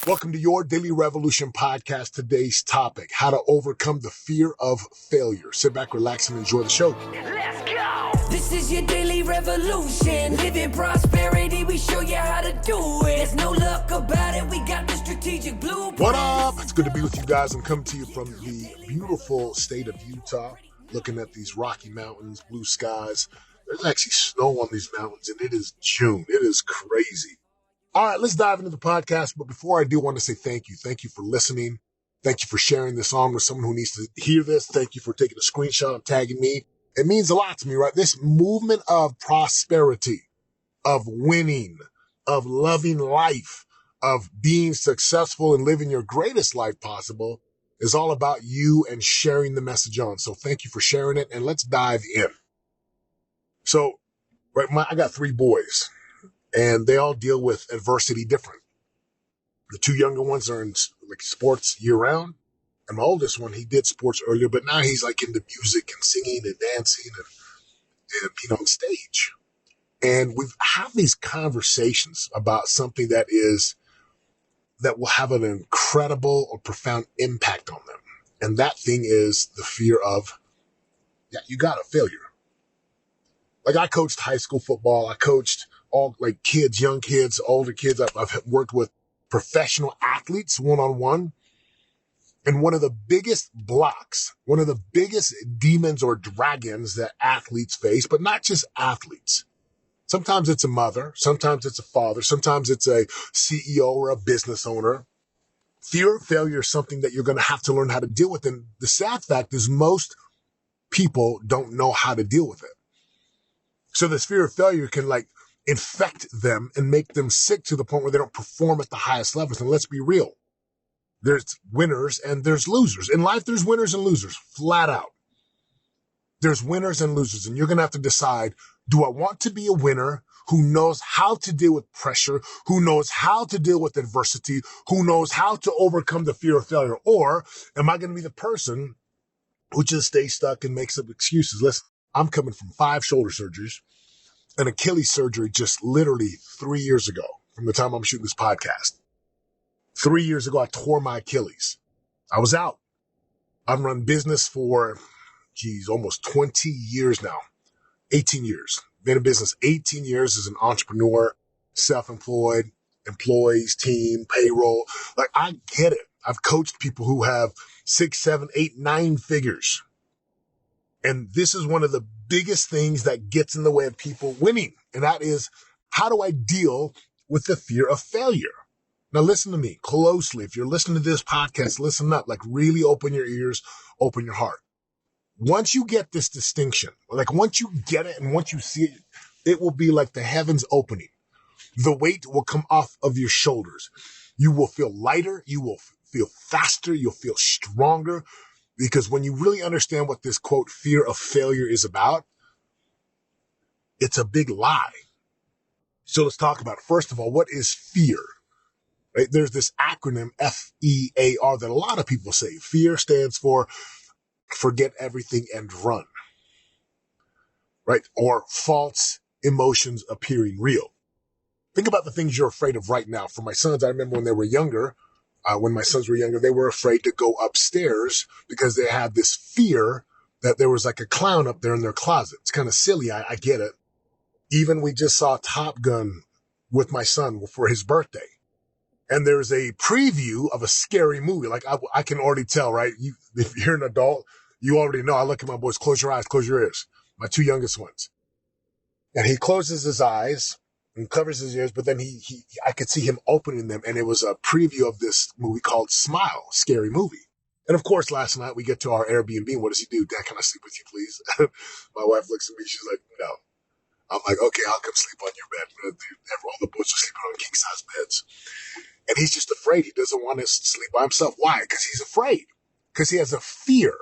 Welcome to your Daily Revolution podcast. Today's topic, how to overcome the fear of failure. Sit back, relax, and enjoy the show. Let's go! This is your Daily Revolution. Live in prosperity, we show you how to do it. There's no luck about it, we got the strategic blueprint. What up? It's good to be with you guys. I'm coming to you from the beautiful state of Utah, looking at these Rocky Mountains, blue skies. There's actually snow on these mountains, and it is June. It is crazy. All right, let's dive into the podcast. But before I do, I want to say thank you. Thank you for listening. Thank you for sharing this on with someone who needs to hear this. Thank you for taking a screenshot and tagging me. It means a lot to me, right? This movement of prosperity, of winning, of loving life, of being successful and living your greatest life possible is all about you and sharing the message on. So thank you for sharing it, and let's dive in. So, right, I got 3 boys. And they all deal with adversity different. The 2 younger ones are in like sports year round. And my oldest one, he did sports earlier, but now he's like into music and singing and dancing and being on stage. And we've had these conversations about something that will have an incredible or profound impact on them. And that thing is the fear of, you got a failure. Like I coached high school football. I coached all like kids, young kids, older kids. I've worked with professional athletes one-on-one. And one of the biggest blocks, one of the biggest demons or dragons that athletes face, but not just athletes. Sometimes it's a mother. Sometimes it's a father. Sometimes it's a CEO or a business owner. Fear of failure is something that you're going to have to learn how to deal with. And the sad fact is most people don't know how to deal with it. So this fear of failure can infect them and make them sick to the point where they don't perform at the highest levels. And let's be real. There's winners and there's losers. In life, there's winners and losers, flat out. There's winners and losers. And you're going to have to decide, do I want to be a winner who knows how to deal with pressure, who knows how to deal with adversity, who knows how to overcome the fear of failure? Or am I going to be the person who just stays stuck and makes up excuses? Listen, I'm coming from 5 shoulder surgeries. An Achilles surgery just literally 3 years ago from the time I'm shooting this podcast. 3 years ago, I tore my Achilles. I was out. I've run business for, almost 20 years now. 18 years. Been in business 18 years as an entrepreneur, self-employed, employees, team, payroll. I get it. I've coached people who have 6, 7, 8, 9 figures. And this is one of the biggest things that gets in the way of people winning. And that is, how do I deal with the fear of failure? Now, listen to me closely. If you're listening to this podcast, listen up. Really open your ears, open your heart. Once you get this distinction, once you get it and once you see it, it will be like the heavens opening. The weight will come off of your shoulders. You will feel lighter. You will feel faster. You'll feel stronger. Because when you really understand what this, quote, fear of failure is about, it's a big lie. So let's talk about it. First of all, what is fear? Right? There's this acronym FEAR that a lot of people say. Fear stands for forget everything and run. Right? Or false emotions appearing real. Think about the things you're afraid of right now. For my sons, I remember when they were younger, when my sons were younger, they were afraid to go upstairs because they had this fear that there was like a clown up there in their closet. It's kind of silly. I get it. Even we just saw Top Gun with my son for his birthday. And there's a preview of a scary movie. I can already tell, right? If you're an adult, you already know. I look at my boys, close your eyes, close your ears. My 2 youngest ones. And he closes his eyes and covers his ears, but then I could see him opening them, and it was a preview of this movie called Smile, scary movie. And of course, last night we get to our Airbnb, and what does he do? Dad, can I sleep with you, please? My wife looks at me, she's like, no. I'm like, okay, I'll come sleep on your bed. All the boys are sleeping on king-size beds. And he's just afraid. He doesn't want to sleep by himself. Why? Because he's afraid. Because he has a fear.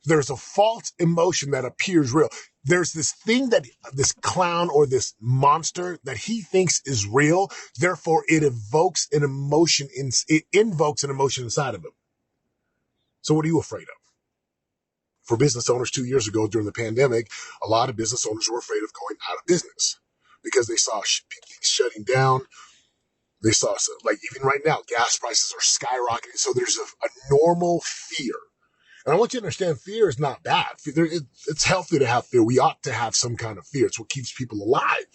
There's a false emotion that appears real. There's this thing that this clown or this monster that he thinks is real. Therefore, it invokes an emotion inside of him. So what are you afraid of? For business owners 2 years ago during the pandemic, a lot of business owners were afraid of going out of business because they saw things shutting down. They saw, so, like even right now, gas prices are skyrocketing. So there's a normal fear. And I want you to understand fear is not bad. It's healthy to have fear. We ought to have some kind of fear. It's what keeps people alive.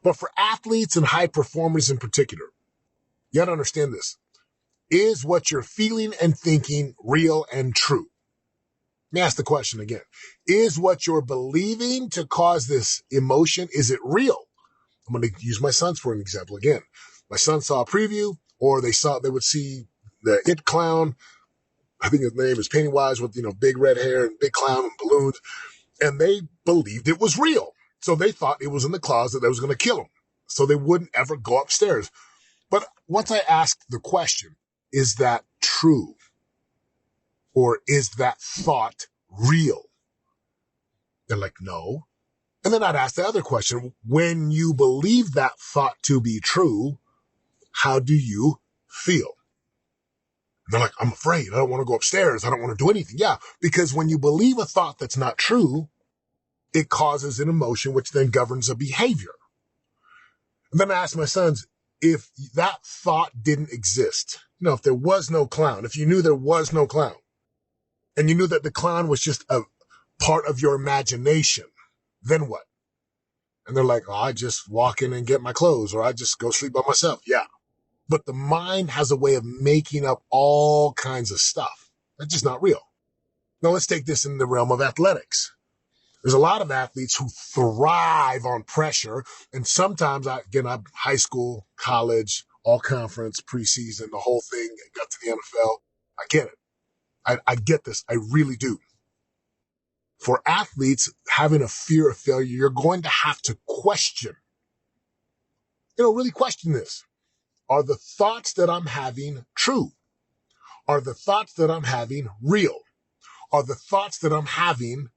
But for athletes and high performers in particular, you got to understand this. Is what you're feeling and thinking real and true? Let me ask the question again. Is what you're believing to cause this emotion, is it real? I'm going to use my sons for an example again. My son saw a preview, or they would see the It Clown. I think his name is Pennywise with, big red hair and big clown and balloons. And they believed it was real. So they thought it was in the closet that was going to kill him. So they wouldn't ever go upstairs. But once I asked the question, is that true? Or is that thought real? They're like, no. And then I'd ask the other question, when you believe that thought to be true, how do you feel? And they're like, I'm afraid. I don't want to go upstairs. I don't want to do anything. Yeah, because when you believe a thought that's not true, it causes an emotion, which then governs a behavior. And then I asked my sons, if that thought didn't exist, if there was no clown, if you knew there was no clown, and you knew that the clown was just a part of your imagination, then what? And they're like, I just walk in and get my clothes, or I just go sleep by myself. Yeah. But the mind has a way of making up all kinds of stuff. That's just not real. Now let's take this in the realm of athletics. There's a lot of athletes who thrive on pressure. And sometimes, I'm high school, college, all conference, preseason, the whole thing, got to the NFL. I get it. I get this. I really do. For athletes having a fear of failure, you're going to have to question, really question this. Are the thoughts that I'm having true? Are the thoughts that I'm having real? Are the thoughts that I'm having,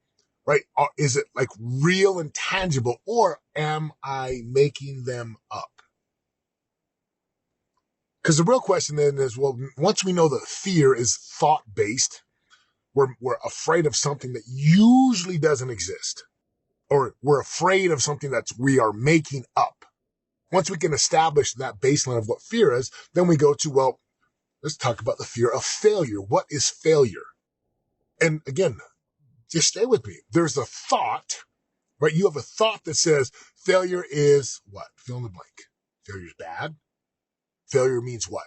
right? Is it like real and tangible, or am I making them up? Because the real question then is, well, once we know that fear is thought-based, we're afraid of something that usually doesn't exist, or we're afraid of something that we are making up. Once we can establish that baseline of what fear is, then we go to, well, let's talk about the fear of failure. What is failure? And again, just stay with me. There's a thought, right? You have a thought that says failure is what? Fill in the blank. Failure is bad. Failure means what?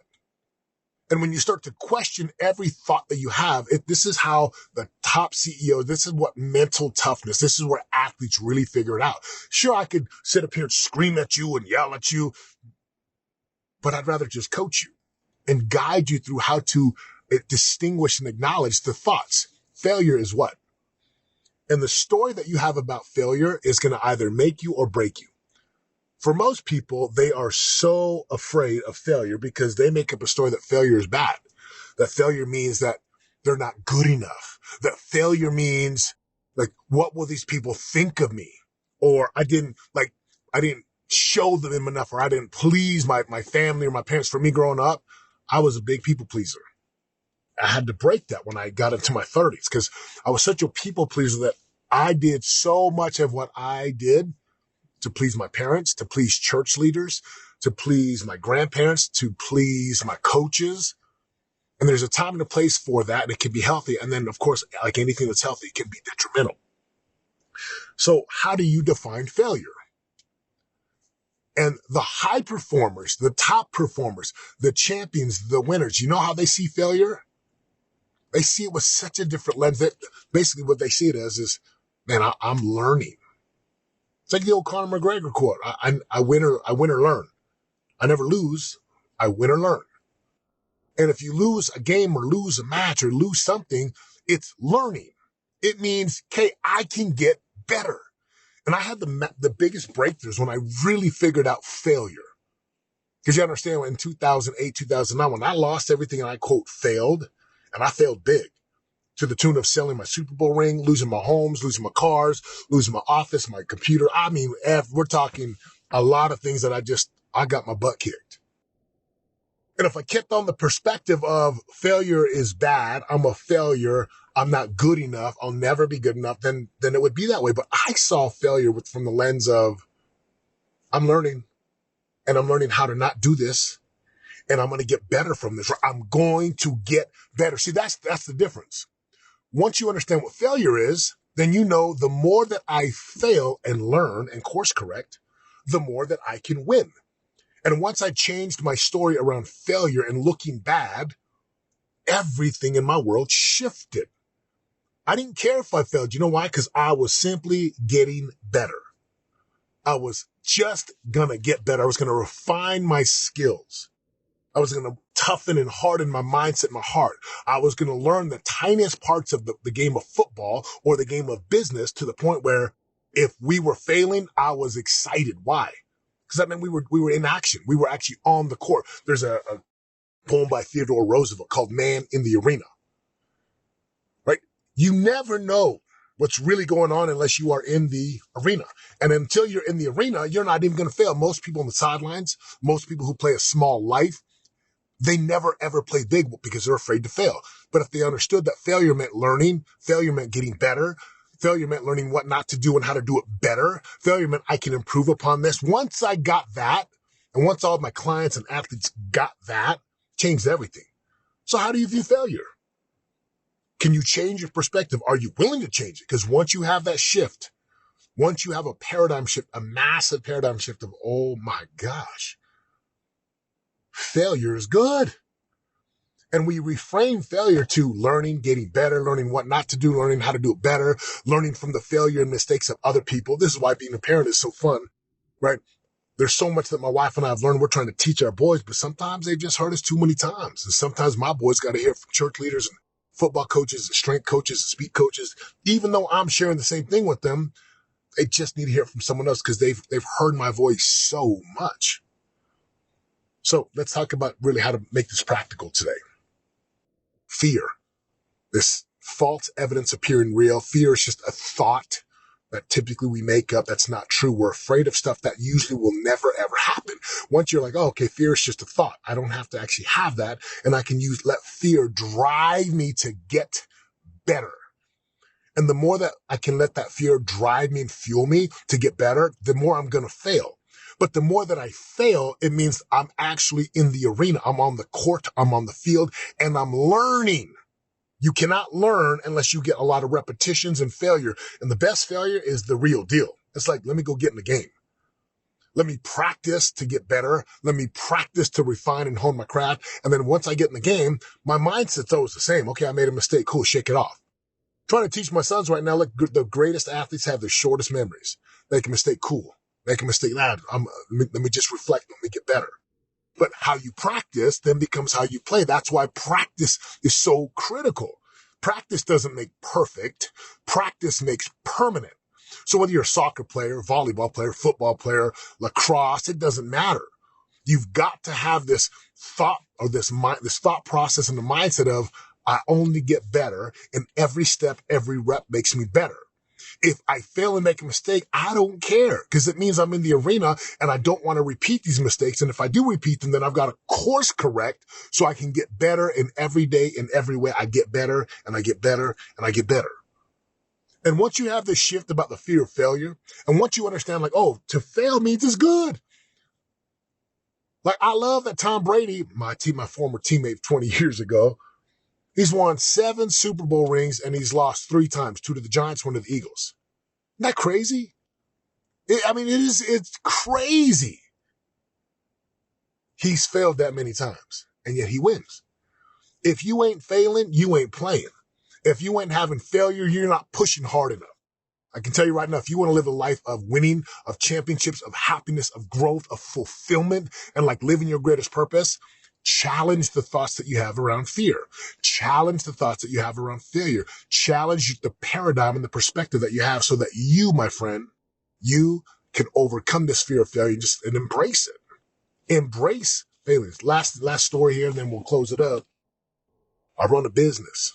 And when you start to question every thought that you have, this is how the top CEO, this is what mental toughness, this is where athletes really figure it out. Sure, I could sit up here and scream at you and yell at you, but I'd rather just coach you and guide you through how to distinguish and acknowledge the thoughts. Failure is what? And the story that you have about failure is going to either make you or break you. For most people, they are so afraid of failure because they make up a story that failure is bad. That failure means that they're not good enough. That failure means, like, what will these people think of me? Or I didn't show them enough, or I didn't please my family or my parents. For me growing up, I was a big people pleaser. I had to break that when I got into my 30s because I was such a people pleaser that I did so much of what I did to please my parents, to please church leaders, to please my grandparents, to please my coaches. And there's a time and a place for that, and it can be healthy. And then, of course, like anything that's healthy, it can be detrimental. So how do you define failure? And the high performers, the top performers, the champions, the winners, you know how they see failure? They see it with such a different lens that basically what they see it as is, man, I'm learning. It's like the old Conor McGregor quote. I win or learn. I never lose. I win or learn. And if you lose a game or lose a match or lose something, it's learning. It means, okay, I can get better. And I had the biggest breakthroughs when I really figured out failure. Because you understand, in 2008, 2009, when I lost everything and I, quote, failed, and I failed big, to the tune of selling my Super Bowl ring, losing my homes, losing my cars, losing my office, my computer. I mean, we're talking a lot of things that I got my butt kicked. And if I kept on the perspective of failure is bad, I'm a failure, I'm not good enough, I'll never be good enough, then it would be that way. But I saw failure from the lens of I'm learning and I'm learning how to not do this, and I'm going to get better from this. I'm going to get better. See, that's the difference. Once you understand what failure is, then you know the more that I fail and learn and course correct, the more that I can win. And once I changed my story around failure and looking bad, everything in my world shifted. I didn't care if I failed. You know why? Because I was simply getting better. I was just going to get better. I was going to refine my skills. I was going to toughen and harden my mindset, my heart. I was going to learn the tiniest parts of the game of football or the game of business to the point where if we were failing, I was excited. Why? Because that meant we were in action. We were actually on the court. There's a poem by Theodore Roosevelt called Man in the Arena. Right? You never know what's really going on unless you are in the arena. And until you're in the arena, you're not even going to fail. Most people on the sidelines, most people who play a small life, they never ever play big because they're afraid to fail. But if they understood that failure meant learning, failure meant getting better, failure meant learning what not to do and how to do it better, failure meant I can improve upon this. Once I got that, and once all of my clients and athletes got that, changed everything. So how do you view failure? Can you change your perspective? Are you willing to change it? Because once you have that shift, once you have a paradigm shift, a massive paradigm shift of, oh my gosh, failure is good. And we reframe failure to learning, getting better, learning what not to do, learning how to do it better, learning from the failure and mistakes of other people. This is why being a parent is so fun, right? There's so much that my wife and I have learned. We're trying to teach our boys, but sometimes they've just heard us too many times. And sometimes my boys got to hear from church leaders and football coaches and strength coaches and speed coaches. Even though I'm sharing the same thing with them, they just need to hear from someone else because they've heard my voice so much. So let's talk about really how to make this practical today. Fear. This false evidence appearing real. Fear is just a thought that typically we make up that's not true. We're afraid of stuff that usually will never, ever happen. Once you're like, oh, okay, fear is just a thought. I don't have to actually have that. And I can let fear drive me to get better. And the more that I can let that fear drive me and fuel me to get better, the more I'm going to fail. But the more that I fail, it means I'm actually in the arena. I'm on the court. I'm on the field and I'm learning. You cannot learn unless you get a lot of repetitions and failure. And the best failure is the real deal. It's like, let me go get in the game. Let me practice to get better. Let me practice to refine and hone my craft. And then once I get in the game, my mindset's always the same. Okay, I made a mistake. Cool, shake it off. I'm trying to teach my sons right now, look, the greatest athletes have the shortest memories. Make a mistake, cool. Make a mistake, let me just reflect. Let me get better. But how you practice then becomes how you play. That's why practice is so critical. Practice doesn't make perfect. Practice makes permanent. So whether you're a soccer player, volleyball player, football player, lacrosse, it doesn't matter. You've got to have this thought or this thought process and the mindset of, I only get better, and every step, every rep makes me better. If I fail and make a mistake, I don't care because it means I'm in the arena and I don't want to repeat these mistakes. And if I do repeat them, then I've got to course correct so I can get better in every day, in every way. I get better and I get better and I get better. And once you have this shift about the fear of failure, and once you understand like, oh, to fail means it's good. Like I love that Tom Brady, my former teammate 20 years ago, he's won 7 Super Bowl rings and he's lost 3 times, 2 to the Giants, 1 to the Eagles. Isn't that crazy? It's crazy. He's failed that many times and yet he wins. If you ain't failing, you ain't playing. If you ain't having failure, you're not pushing hard enough. I can tell you right now, if you want to live a life of winning, of championships, of happiness, of growth, of fulfillment, and like living your greatest purpose, challenge the thoughts that you have around fear. Challenge the thoughts that you have around failure. Challenge the paradigm and the perspective that you have so that you, my friend, you can overcome this fear of failure and embrace it. Embrace failures. Last story here, and then we'll close it up. I run a business.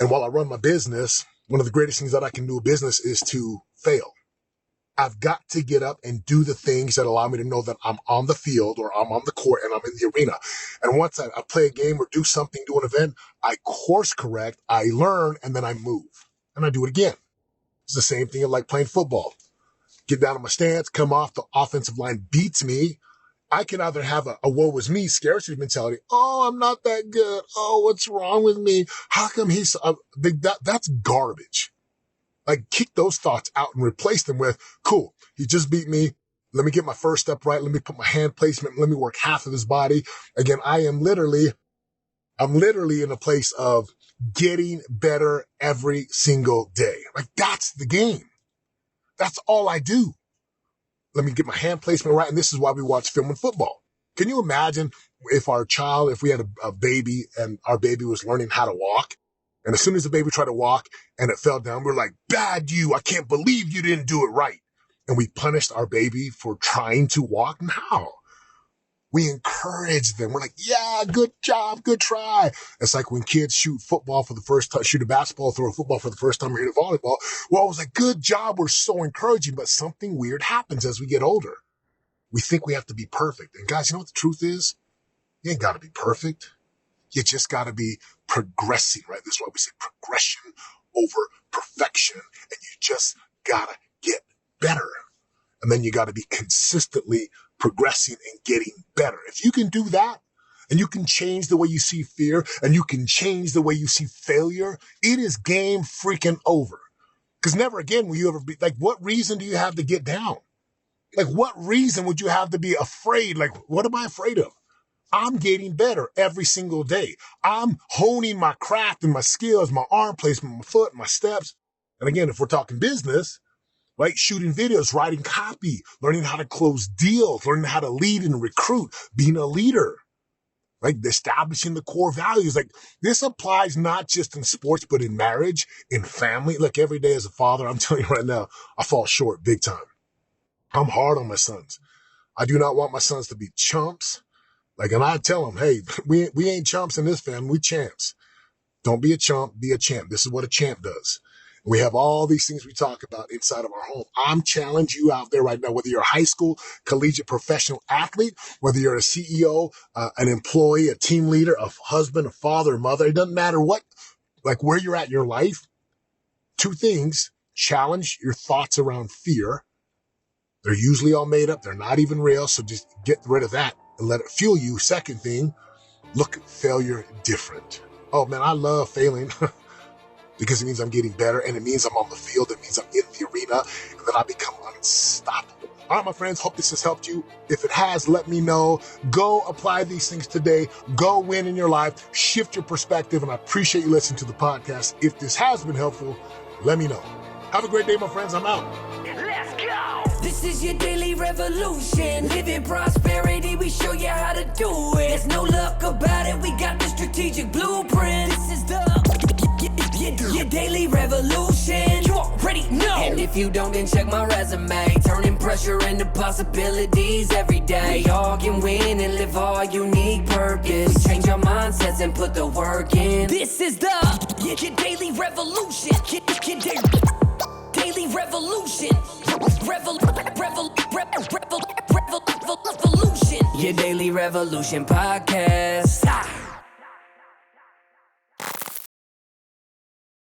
And while I run my business, one of the greatest things that I can do in business is to fail. I've got to get up and do the things that allow me to know that I'm on the field or I'm on the court and I'm in the arena. And once I play a game or do something, do an event, I course correct, I learn, and then I move. And I do it again. It's the same thing like playing football. get down on my stance, come off, the offensive line beats me. I can either have a woe is me scarcity mentality. Oh, I'm not that good. Oh, what's wrong with me? How come he's that's garbage. Like, kick those thoughts out and replace them with, cool, he just beat me. Let me get my first step right. Let me put my hand placement. Let me work half of his body. Again, I'm literally in a place of getting better every single day. Like, that's the game. That's all I do. Let me get my hand placement right. And this is why we watch film and football. Can you imagine if we had a baby and our baby was learning how to walk? And as soon as the baby tried to walk and it fell down, we're like, bad you, I can't believe you didn't do it right. And we punished our baby for trying to walk. Now we encourage them. We're like, yeah, good job, good try. It's like when kids shoot football for the first time, shoot a basketball, throw a football for the first time, or hit a volleyball. We're always like, good job. We're so encouraging, but something weird happens as we get older. We think we have to be perfect. And guys, you know what the truth is? You ain't got to be perfect. You just got to be progressing, right? That's why we say progression over perfection. And you just got to get better. And then you got to be consistently progressing and getting better. If you can do that, and you can change the way you see fear, and you can change the way you see failure, it is game freaking over. Because never again will you ever be like, what reason do you have to get down? Like, what reason would you have to be afraid? Like, what am I afraid of? I'm getting better every single day. I'm honing my craft and my skills, my arm placement, my foot, my steps. And again, if we're talking business, right? Shooting videos, writing copy, learning how to close deals, learning how to lead and recruit, being a leader, right? Establishing the core values. Like, this applies not just in sports, but in marriage, in family. Look, every day as a father, I'm telling you right now, I fall short big time. I'm hard on my sons. I do not want my sons to be chumps. Like, and I tell them, hey, we ain't chumps in this family. We champs. Don't be a chump, be a champ. This is what a champ does. We have all these things we talk about inside of our home. I'm challenging you out there right now, whether you're a high school, collegiate, professional athlete, whether you're a CEO, an employee, a team leader, a husband, a father, a mother. It doesn't matter what, like where you're at in your life. Two things: challenge your thoughts around fear. They're usually all made up. They're not even real. So just get rid of that and let it fuel you. Second thing, look at failure different. Oh man, I love failing because it means I'm getting better, and it means I'm on the field. It means I'm in the arena, and then I become unstoppable. All right, my friends, hope this has helped you. If it has, let me know. Go apply these things today. Go win in your life. Shift your perspective, and I appreciate you listening to the podcast. If this has been helpful, let me know. Have a great day, my friends. I'm out. Let's go! This is your daily revolution. Living prosperity, we show you how to do it. There's no luck about it, we got the strategic blueprint. This is your daily revolution. You already know. And if you don't, then check my resume. Turning pressure into possibilities every day. We all can win and live our unique purpose. We change our mindsets and put the work in. This is your daily revolution. Daily revolution. Revolution. Your daily revolution podcast.